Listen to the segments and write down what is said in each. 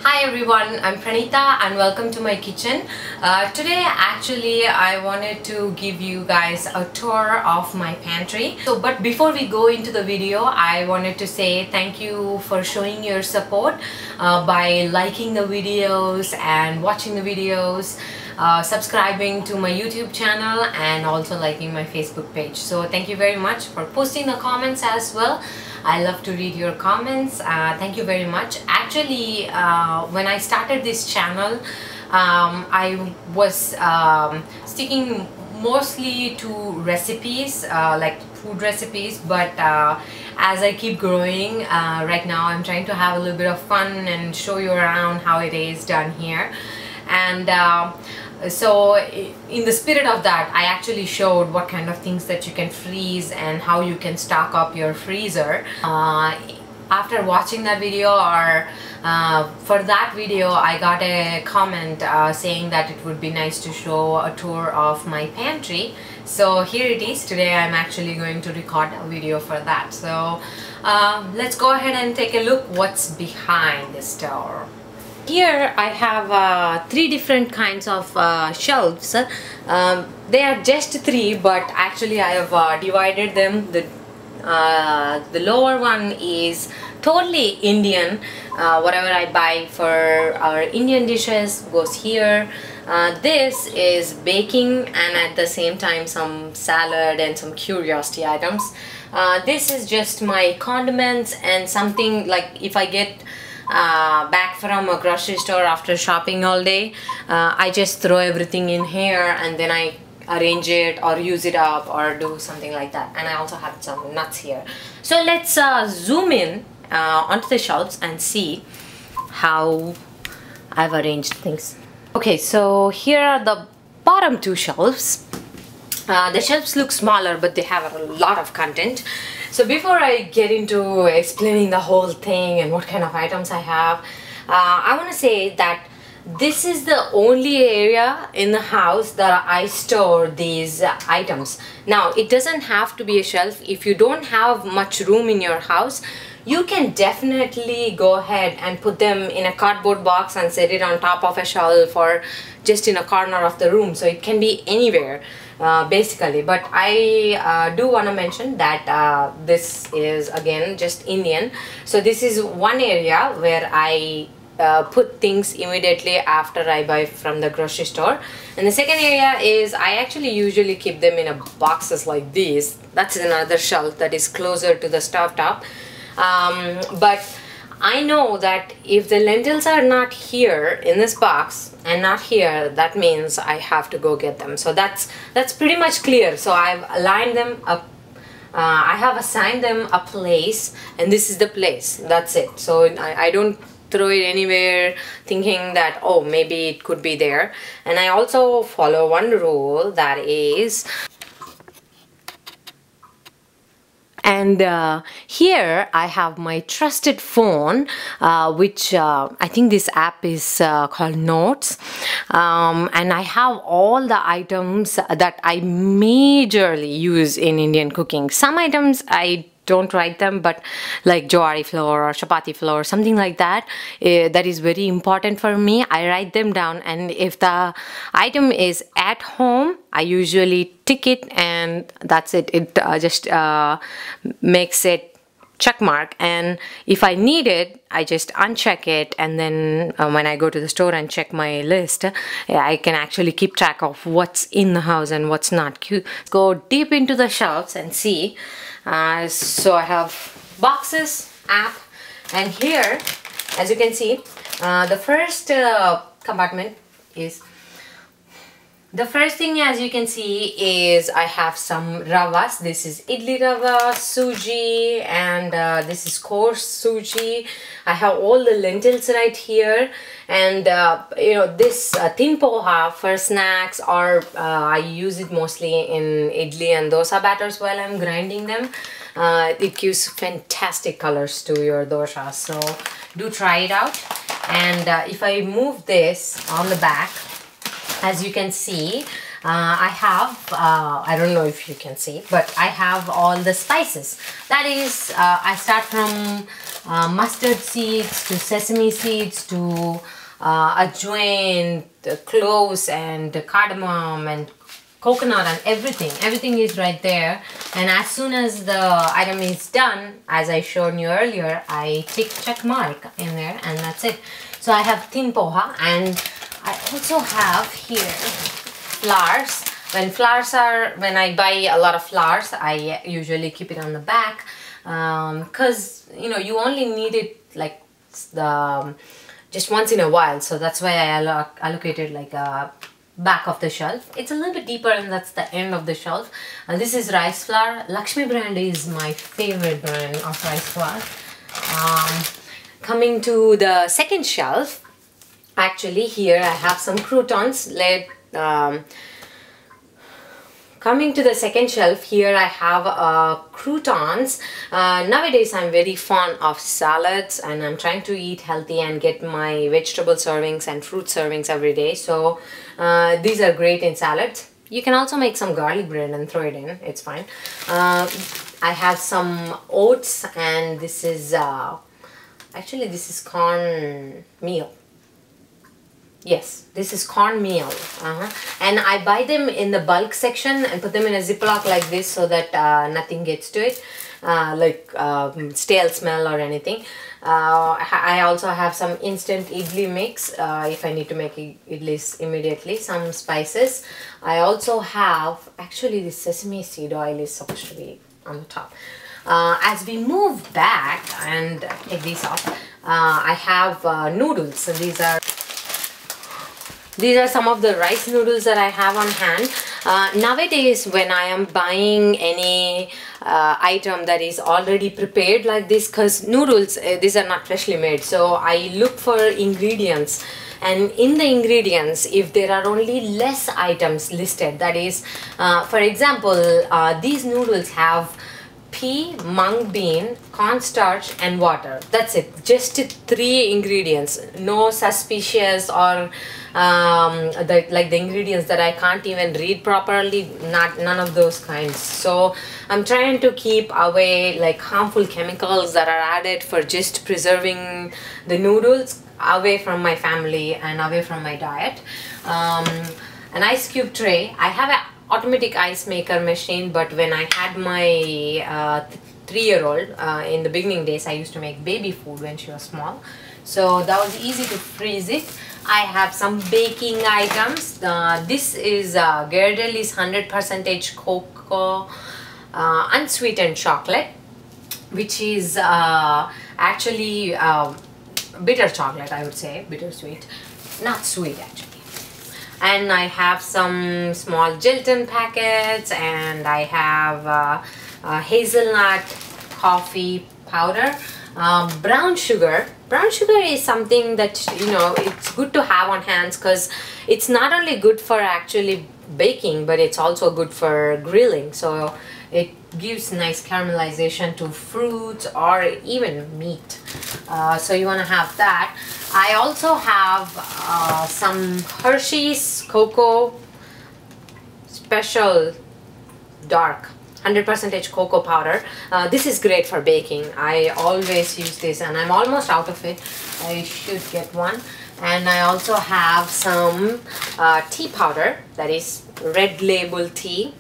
Hi everyone, I'm Pranita and welcome to my kitchen. Today actually I wanted to give you guys a tour of my pantry. But before we go into the video, I wanted to say thank you for showing your support by liking the videos and watching the videos, subscribing to my YouTube channel and also liking my Facebook page. So thank you very much for posting the comments as well. I love to read your comments. Thank you very much. Actually, when I started this channel, I was sticking mostly to recipes, like food recipes, but as I keep growing, right now I'm trying to have a little bit of fun and show you around how it is done here. And so in the spirit of that, I actually showed what kind of things that you can freeze and how you can stock up your freezer. After watching that video, or for that video, I got a comment saying that it would be nice to show a tour of my pantry. So here it is. Today I'm actually going to record a video for that. So let's go ahead and take a look what's behind this door. Here I have three different kinds of shelves. They are just three, but actually I have divided them. The lower one is totally Indian. Whatever I buy for our Indian dishes goes here. This is baking and at the same time some salad and some curiosity items. This is just my condiments and something like if I get back from a grocery store after shopping all day, I just throw everything in here and then I arrange it or use it up or do something like that. And I also have some nuts here. So let's zoom in onto the shelves and see how I've arranged things. Okay, so here are the bottom two shelves. The shelves look smaller, but they have a lot of content. So before I get into explaining the whole thing and what kind of items I have, I want to say that this is the only area in the house that I store these items. Now, it doesn't have to be a shelf. If you don't have much room in your house, you can definitely go ahead and put them in a cardboard box and set it on top of a shelf or just in a corner of the room. So it can be anywhere. Basically, but I do want to mention that this is again just Indian. So this is one area where I put things immediately after I buy from the grocery store, and the second area is I actually usually keep them in a boxes like these. That's another shelf that is closer to the stovetop, but I know that if the lentils are not here in this box and not here, that means I have to go get them. So that's pretty much clear. So I've aligned them up. I have assigned them a place, and this is the place. That's it. So I don't throw it anywhere thinking that, oh, maybe it could be there. And I also follow one rule, that is, and here I have my trusted phone, which I think this app is called Notes, and I have all the items that I majorly use in Indian cooking. Some items I don't write them, but like jowari flour or chapati flour, something like that, that is very important for me. I write them down, and if the item is at home, I usually tick it and that's it. It just makes it check mark, and if I need it, I just uncheck it, and then when I go to the store and check my list, I can actually keep track of what's in the house and what's not. Go deep into the shelves and see. So I have boxes, app, and here, as you can see, the first compartment is, the first thing as you can see is I have some ravas. This is idli rava, suji, and this is coarse suji. I have all the lentils right here, and you know, this thin poha for snacks, or I use it mostly in idli and dosa batters while I'm grinding them. It gives fantastic colors to your dosa, so do try it out. And if I move this on the back, as you can see, I have, I don't know if you can see, but I have all the spices. That is, I start from mustard seeds to sesame seeds to ajwain, the cloves and the cardamom and coconut and everything is right there. And as soon as the item is done, as I showed you earlier, I tick check mark in there and that's it. So I have thin poha, and I also have here flours. When I buy a lot of flours, I usually keep it on the back because you know, you only need it like just once in a while, so that's why I allocated like a back of the shelf. It's a little bit deeper and that's the end of the shelf. And this is rice flour. Lakshmi brand is my favorite brand of rice flour. Coming to the second shelf, actually here I have some croutons. Coming to the second shelf, here I have croutons. Nowadays I'm very fond of salads and I'm trying to eat healthy and get my vegetable servings and fruit servings every day. So these are great in salads. You can also make some garlic bread and throw it in, it's fine. I have some oats, and this is actually this is corn meal. Yes, this is cornmeal. And I buy them in the bulk section and put them in a Ziploc like this so that nothing gets to it, like stale smell or anything. I also have some instant idli mix if I need to make idlis immediately. Some spices. I also have, actually this sesame seed oil is supposed to be on the top. As we move back and take these off, I have noodles. So these are some of the rice noodles that I have on hand. Nowadays, when I am buying any item that is already prepared like this, because noodles, these are not freshly made, so I look for ingredients. And in the ingredients, if there are only less items listed, that is, for example, these noodles have pea, mung bean, cornstarch and water. That's it. Just 3 ingredients. No suspicious or the ingredients that I can't even read properly. None of those kinds. So I'm trying to keep away like harmful chemicals that are added for just preserving the noodles away from my family and away from my diet. An ice cube tray. I have a automatic ice maker machine, but when I had my 3-year-old in the beginning days, I used to make baby food when she was small, so that was easy to freeze it. I have some baking items. This is Ghirardelli's 100% cocoa unsweetened chocolate, which is actually bitter chocolate, I would say, bittersweet, not sweet actually. And I have some small gelatin packets, and I have hazelnut coffee powder. Brown sugar. Brown sugar is something that, you know, it's good to have on hands because it's not only good for actually baking, but it's also good for grilling. So it gives nice caramelization to fruits or even meat. So you want to have that. I also have some Hershey's Cocoa Special Dark 100% cocoa powder. This is great for baking. I always use this and I'm almost out of it. I should get one. And I also have some tea powder, that is Red Label tea.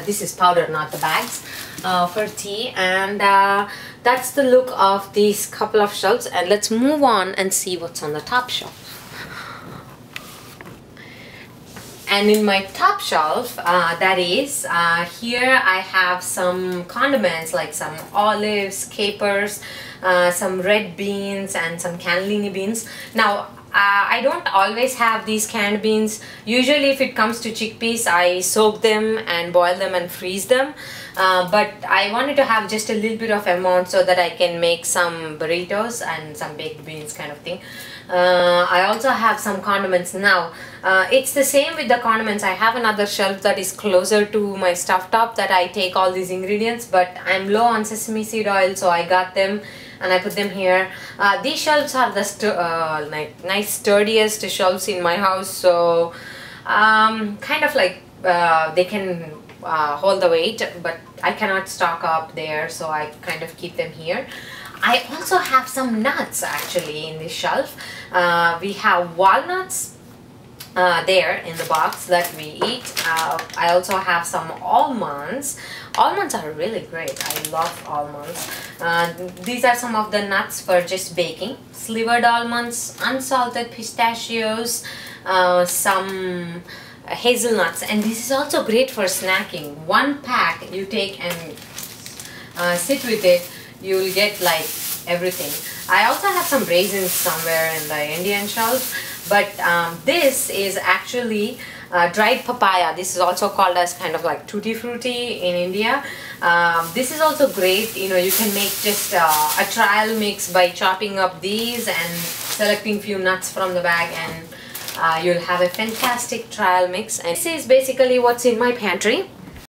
This is powder, not the bags, for tea. And that's the look of these couple of shelves. And let's move on and see what's on the top shelf. And in my top shelf, that is, here I have some condiments like some olives, capers, some red beans and some cannellini beans. Now, I don't always have these canned beans. Usually if it comes to chickpeas, I soak them and boil them and freeze them. But I wanted to have just a little bit of amount so that I can make some burritos and some baked beans kind of thing. I also have some condiments now. It's the same with the condiments. I have another shelf that is closer to my stove top that I take all these ingredients, but I'm low on sesame seed oil, so I got them and I put them here. These shelves are the nice sturdiest shelves in my house, so kind of like they can hold the weight, but I cannot stock up there, so I kind of keep them here. I also have some nuts actually in this shelf. We have walnuts there in the box that we eat. I also have some almonds. Almonds are really great. I love almonds. These are some of the nuts for just baking. Slivered almonds, unsalted pistachios, some hazelnuts, and this is also great for snacking. One pack you take and sit with it, you'll get like everything. I also have some raisins somewhere in the Indian shelf, but this is actually dried papaya. This is also called as kind of like tutti frutti in India. This is also great. You know, you can make just a trial mix by chopping up these and selecting few nuts from the bag, and you'll have a fantastic trial mix. And this is basically what's in my pantry.